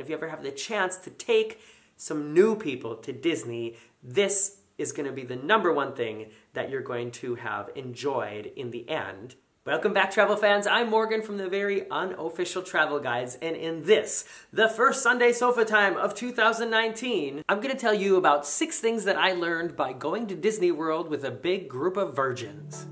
If you ever have the chance to take some new people to Disney, this is going to be the #1 thing that you're going to have enjoyed in the end. Welcome back, travel fans. I'm Morgan from the very unofficial travel guides, and in this, the first Sunday sofa time of 2019, I'm going to tell you about 6 things that I learned by going to Disney World with a big group of virgins.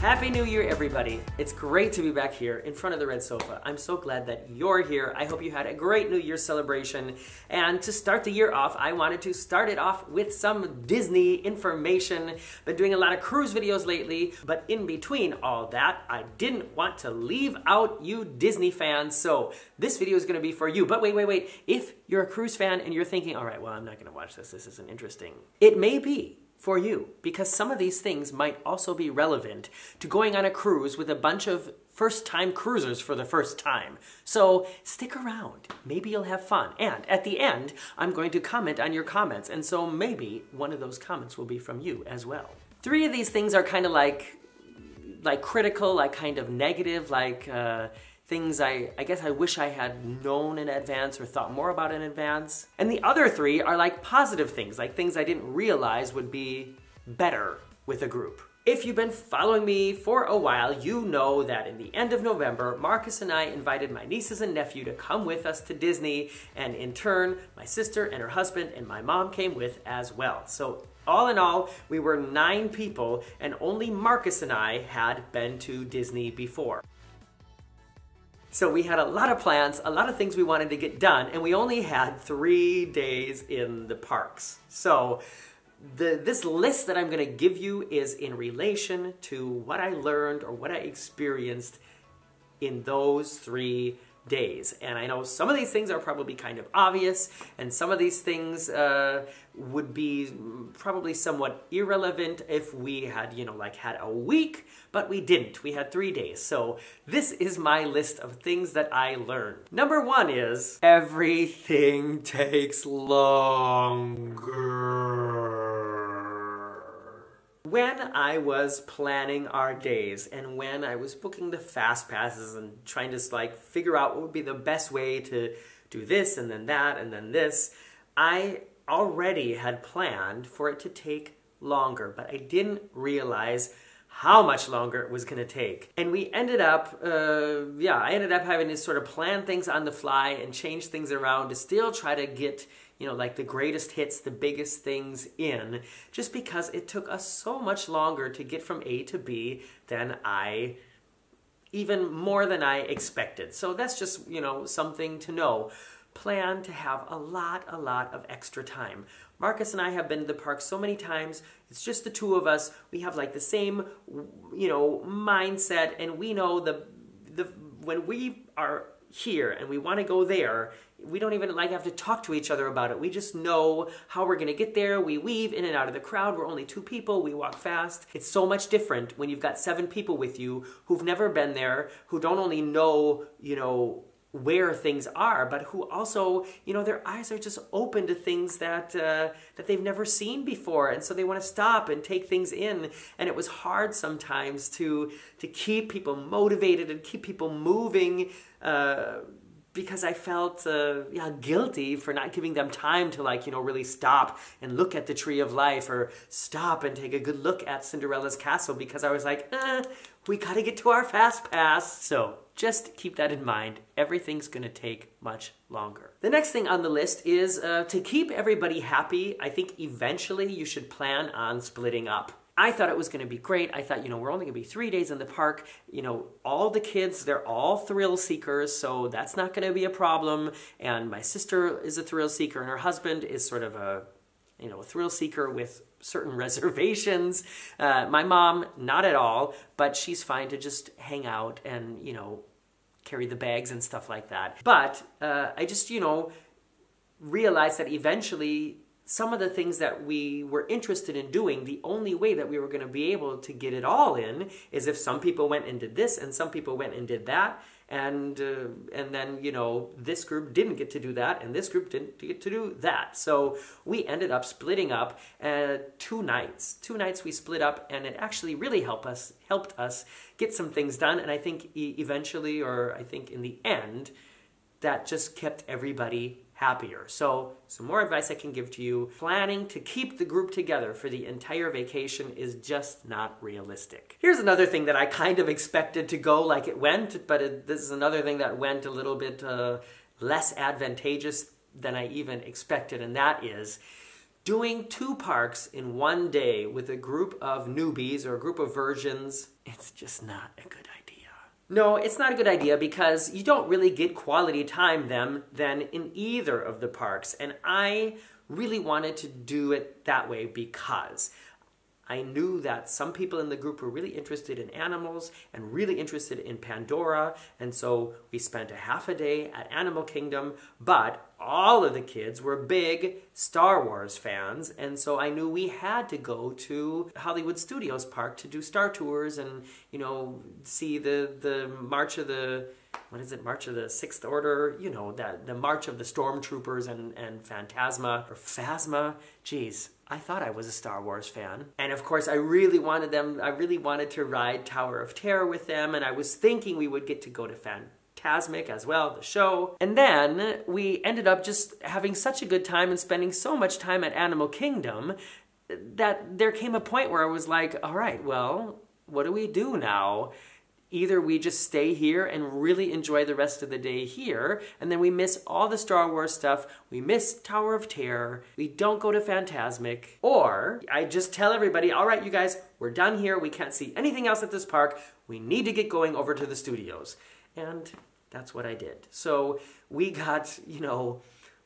Happy New Year, everybody. It's great to be back here in front of the red sofa. I'm so glad that you're here. I hope you had a great New Year's celebration. And to start the year off, I wanted to start it off with some Disney information. Been doing a lot of cruise videos lately, but in between all that, I didn't want to leave out you Disney fans, so this video is going to be for you. But wait. If you're a cruise fan and you're thinking, all right, well, I'm not going to watch this. This isn't interesting. It may be for you, because some of these things might also be relevant to going on a cruise with a bunch of first-time cruisers for the first time. So stick around. Maybe you'll have fun. And at the end, I'm going to comment on your comments, and so maybe one of those comments will be from you as well. 3 of these things are kind of like critical, like kind of negative, like things I guess I wish I had known in advance or thought more about in advance. And the other 3 are like positive things, like things I didn't realize would be better with a group. If you've been following me for a while, you know that in the end of November, Marcus and I invited my nieces and nephew to come with us to Disney, and in turn, my sister and her husband and my mom came with as well. So all in all, we were 9 people, and only Marcus and I had been to Disney before. So we had a lot of plans, a lot of things we wanted to get done, and we only had 3 days in the parks. So this list that I'm going to give you is in relation to what I learned or what I experienced in those 3 days. And I know some of these things are probably kind of obvious, and some of these things would be probably somewhat irrelevant if we had, had a week, but we didn't. We had 3 days. So this is my list of things that I learned. #1 is everything takes longer. When I was planning our days and when I was booking the fast passes and trying to figure out what would be the best way to do this and then that and then this, I already had planned for it to take longer, but I didn't realize how much longer it was going to take. And we ended up, I ended up having to sort of plan things on the fly and change things around to still try to get the greatest hits, the biggest things in, just because it took us so much longer to get from A to B than even more than I expected. So that's just, something to know. Plan to have a lot of extra time. Marcus and I have been to the park so many times. It's just the 2 of us. We have the same, mindset, and we know when we are here and we want to go there, we don't even have to talk to each other about it. We just know how we're going to get there. We weave in and out of the crowd. We're only 2 people. We walk fast. It's so much different when you've got 7 people with you who've never been there, who don't only know, where things are, but who also, their eyes are just open to things that they've never seen before, and so they want to stop and take things in. And it was hard sometimes to keep people motivated and keep people moving, because I felt guilty for not giving them time to really stop and look at the Tree of Life or stop and take a good look at Cinderella's castle, because I was we gotta get to our fast pass. So just keep that in mind. Everything's gonna take much longer. The next thing on the list is to keep everybody happy. I think eventually you should plan on splitting up. I thought it was going to be great. I thought, we're only going to be 3 days in the park. All the kids, they're all thrill seekers, so that's not going to be a problem. And my sister is a thrill seeker, and her husband is sort of a thrill seeker with certain reservations. My mom, not at all, but she's fine to just hang out and, carry the bags and stuff like that. But I just, realized that eventually some of the things that we were interested in doing, the only way that we were going to be able to get it all in is if some people went and did this and some people went and did that. And then, you know, this group didn't get to do that and this group didn't get to do that. So we ended up splitting up 2 nights. 2 nights we split up, and it actually really helped us get some things done. And I think eventually, or I think in the end, that just kept everybody happier. So some more advice I can give to you: planning to keep the group together for the entire vacation is just not realistic. Here's another thing that I kind of expected to go like it went, but this is another thing that went a little bit less advantageous than I even expected, and that is doing 2 parks in one day with a group of newbies or a group of virgins. It's just not a good idea. No, it's not a good idea because you don't really get quality time then in either of the parks. And I really wanted to do it that way because I knew that some people in the group were really interested in animals and really interested in Pandora. And so we spent a half a day at Animal Kingdom, but all of the kids were big Star Wars fans. And so I knew we had to go to Hollywood Studios Park to do Star Tours and, you know, see the March of the, what is it, March of the Sixth Order, you know, the March of the Stormtroopers and Phantasma, or Phasma. Geez, I thought I was a Star Wars fan. And of course, I really wanted to ride Tower of Terror with them, and I was thinking we would get to go to Fantasmic as well, the show. And then we ended up just having such a good time and spending so much time at Animal Kingdom that there came a point where I was like, all right, well, what do we do now? Either we just stay here and really enjoy the rest of the day here, and then we miss all the Star Wars stuff, we miss Tower of Terror, we don't go to Fantasmic, or I just tell everybody, all right, you guys, we're done here, we can't see anything else at this park, we need to get going over to the studios. And that's what I did. So we got, you know,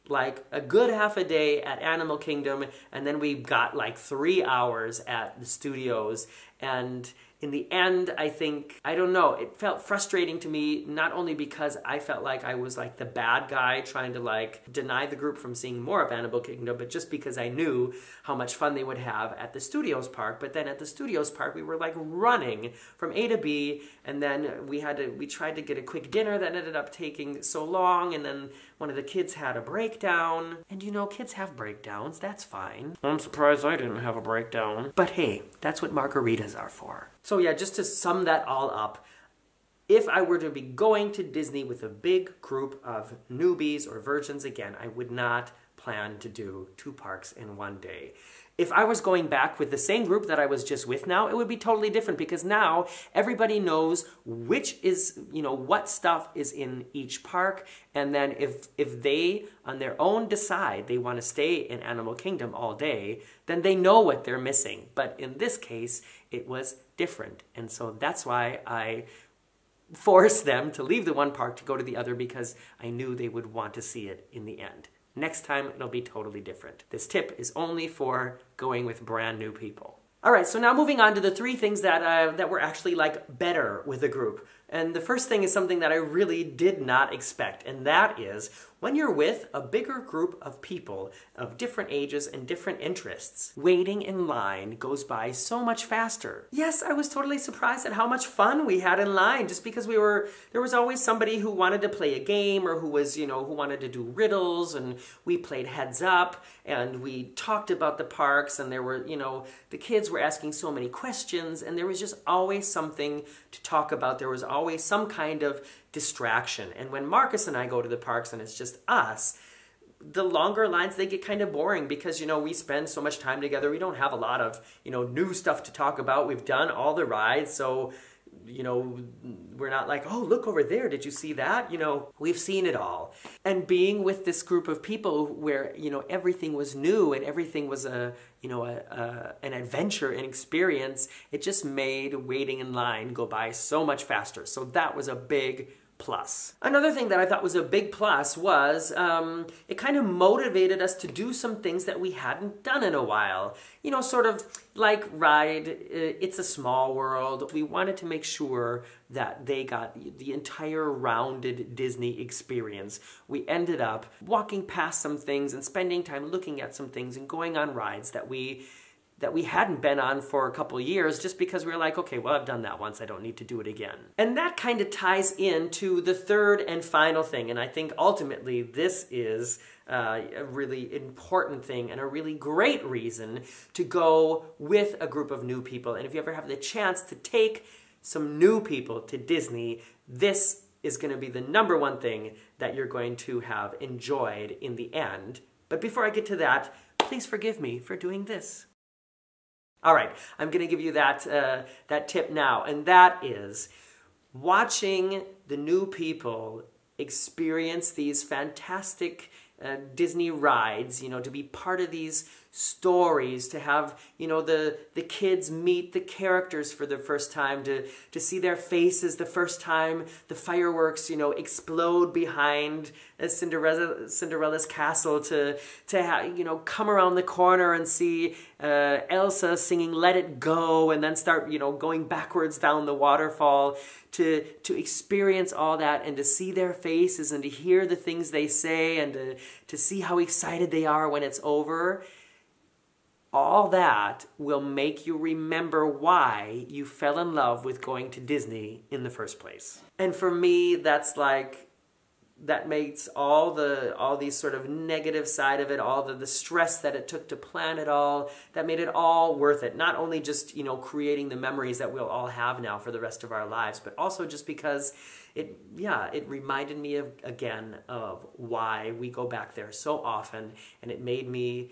like a good half a day at Animal Kingdom, and then we got like 3 hours at the studios. And in the end, I think, I don't know, it felt frustrating to me, not only because I felt like I was like the bad guy trying to like deny the group from seeing more of Animal Kingdom, but just because I knew how much fun they would have at the Studios Park. But then at the Studios Park, we were like running from A to B, and then we tried to get a quick dinner that ended up taking so long, and then one of the kids had a breakdown. And you know, kids have breakdowns, that's fine. I'm surprised I didn't have a breakdown. But hey, that's what margaritas are for. So yeah, just to sum that all up, if I were to be going to Disney with a big group of newbies or virgins again, I would not plan to do 2 parks in one day. If I was going back with the same group that I was just with now, it would be totally different, because now everybody knows which is, you know, what stuff is in each park. And then if they on their own decide they want to stay in Animal Kingdom all day, then they know what they're missing. But in this case, it was different. And so that's why I forced them to leave the one park to go to the other, because I knew they would want to see it in the end. Next time, it'll be totally different. This tip is only for going with brand new people. All right, so now moving on to the 3 things that were actually like better with the group. And the first thing is something that I really did not expect, and that is when you're with a bigger group of people of different ages and different interests, waiting in line goes by so much faster. Yes, I was totally surprised at how much fun we had in line, just because there was always somebody who wanted to play a game, or who was, you know, who wanted to do riddles, and we played heads up, and we talked about the parks, and there were, you know, the kids were asking so many questions, and there was just always something to talk about. There was always some kind of distraction. And when Marcus and I go to the parks and it's just us, the longer lines, they get kind of boring, because, you know, we spend so much time together. We don't have a lot of, you know, new stuff to talk about. We've done all the rides, so, you know, we're not like, oh, look over there, did you see that? You know, we've seen it all. And being with this group of people where, you know, everything was new and everything was an adventure and experience, it just made waiting in line go by so much faster. So that was a big plus. Another thing that I thought was a big plus was it kind of motivated us to do some things that we hadn't done in a while. You know, sort of like ride It's a Small World. We wanted to make sure that they got the entire rounded Disney experience. We ended up walking past some things and spending time looking at some things and going on rides that we hadn't been on for a couple years, just because we were like, okay, well, I've done that once, I don't need to do it again. And that kind of ties into the third and final thing, and I think ultimately this is a really important thing and a really great reason to go with a group of new people. And if you ever have the chance to take some new people to Disney, this is going to be the #1 thing that you're going to have enjoyed in the end. But before I get to that, please forgive me for doing this. All right, I'm going to give you that tip now, and that is watching the new people experience these fantastic Disney rides, you know, to be part of these stories, to have, you know, the kids meet the characters for the first time, to see their faces the first time the fireworks, you know, explode behind Cinderella's castle, to have, you know, come around the corner and see Elsa singing Let It Go and then start, you know, going backwards down the waterfall, to experience all that and to see their faces and to hear the things they say and to see how excited they are when it's over. All that will make you remember why you fell in love with going to Disney in the first place. And for me, that's like, that makes all these sort of negative side of it, all the stress that it took to plan it all, that made it all worth it. Not only just, you know, creating the memories that we'll all have now for the rest of our lives, but also just because it reminded me again of why we go back there so often, and it made me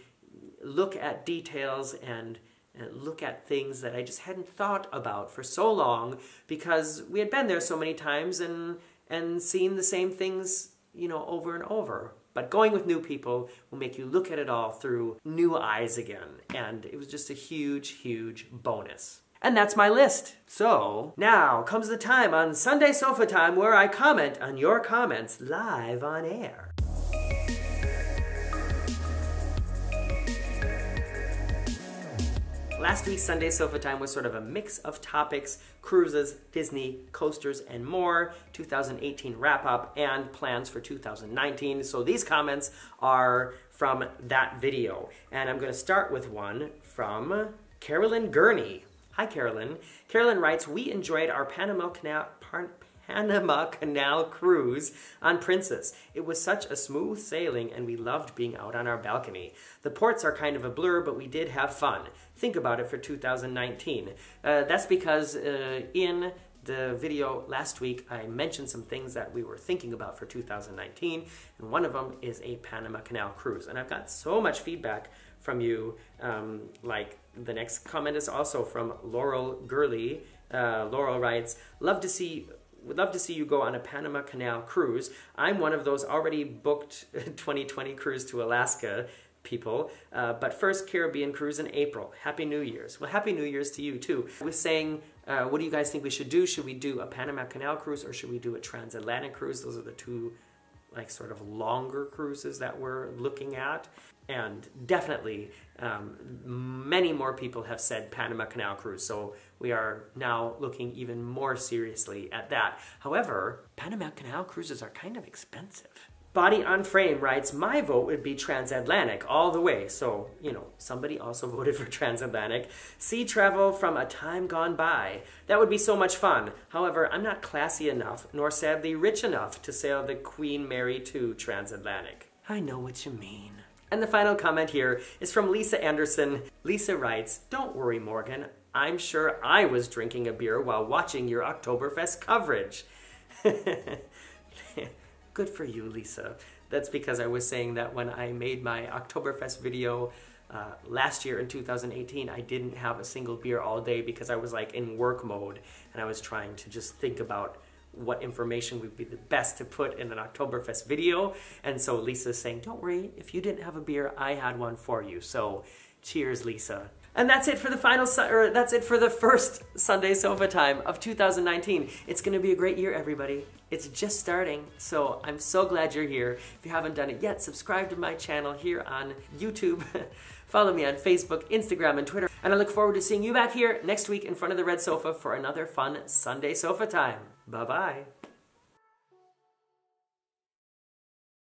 look at details and look at things that I just hadn't thought about for so long, because we had been there so many times and seen the same things, you know, over and over. But going with new people will make you look at it all through new eyes again. And it was just a huge, huge bonus. And that's my list. So now comes the time on Sunday Sofa Time where I comment on your comments live on air. Last week's Sunday Sofa Time was sort of a mix of topics: cruises, Disney, coasters, and more, 2018 wrap-up, and plans for 2019. So these comments are from that video. And I'm going to start with one from Carolyn Gurney. Hi, Carolyn. Carolyn writes, "We enjoyed our Panama Canal cruise on Princess. It was such a smooth sailing and we loved being out on our balcony. The ports are kind of a blur, but we did have fun. Think about it for 2019. That's because in the video last week, I mentioned some things that we were thinking about for 2019, and one of them is a Panama Canal cruise. And I've got so much feedback from you. Like the next comment is also from Laurel Gurley. Laurel writes, would love to see you go on a Panama Canal cruise. I'm one of those already booked 2020 cruise to Alaska people. But first Caribbean cruise in April. Happy New Year's." Well, Happy New Year's to you too. I was saying, what do you guys think we should do? Should we do a Panama Canal cruise or should we do a transatlantic cruise? Those are the two like sort of longer cruises that we're looking at. And definitely many more people have said Panama Canal cruise, so we are now looking even more seriously at that. However, Panama Canal cruises are kind of expensive. Body on Frame writes, "My vote would be transatlantic all the way." So, you know, somebody also voted for transatlantic. "Sea travel from a time gone by. That would be so much fun. However, I'm not classy enough, nor sadly rich enough to sail the Queen Mary 2 transatlantic." I know what you mean. And the final comment here is from Lisa Anderson. Lisa writes, "Don't worry, Morgan. I'm sure I was drinking a beer while watching your Oktoberfest coverage." Good for you, Lisa. That's because I was saying that when I made my Oktoberfest video last year in 2018, I didn't have a single beer all day because I was like in work mode and I was trying to just think about what information would be the best to put in an Oktoberfest video. And so Lisa's saying, don't worry, if you didn't have a beer, I had one for you. So Cheers, Lisa. And that's it for the first Sunday Sofa Time of 2019. It's gonna be a great year, everybody. It's just starting, so I'm so glad you're here. If you haven't done it yet, subscribe to my channel here on YouTube. Follow me on Facebook, Instagram, and Twitter. And I look forward to seeing you back here next week in front of the red sofa for another fun Sunday Sofa Time. Bye-bye.